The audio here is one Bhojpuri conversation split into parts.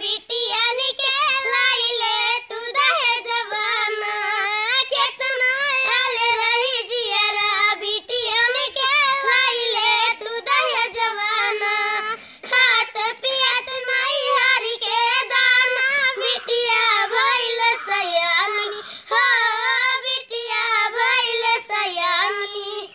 बिटियन के लाइले तू दहेजवाना केतना आल रही जियरा बिटियन के लाइले तू दहेजवाना खात पियत नहीं हरि के दाना बिटिया भइल सयानी हो बिटिया भइल सयानी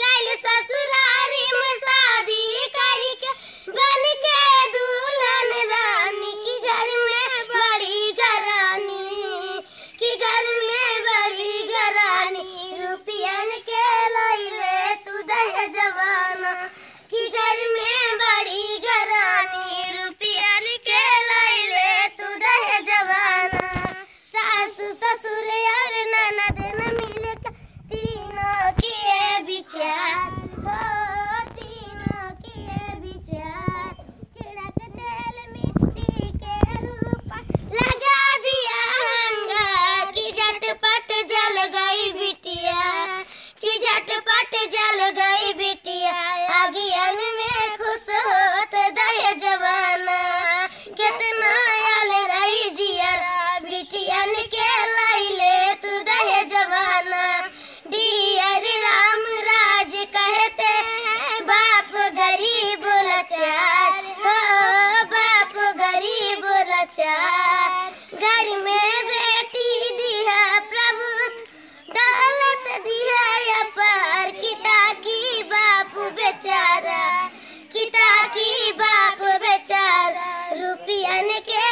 गइल ससुरारी में शादी करी के बन के दुल्हन रानी की घर में बड़ी घरानी की घर में बड़ी घरानी रुपयन के लाइले तू दहेजवाना की घर में बड़ी घरानी रुपयन के लाइले तू दहेजवाना सासु ससुर और ननद न मिले तीनों किए विचार हो तीनों किए विचार छिड़क तेल मिट्टी के ऊपर लगा दिया अंगार की झटपट जल गई बिटिया की झटपट जल गई बिटिया अगियन में खुश होत दहेजवाना कितना आल रही जियरा बिटियन के लाइले तू दहेजवाना डियर राम राज कहते बाप गरीब लाचार हो बाप गरीब लाचार घर में बेटी दिया प्रभु दौलत दिया अपार किता की बाप बेचारा रुपयन के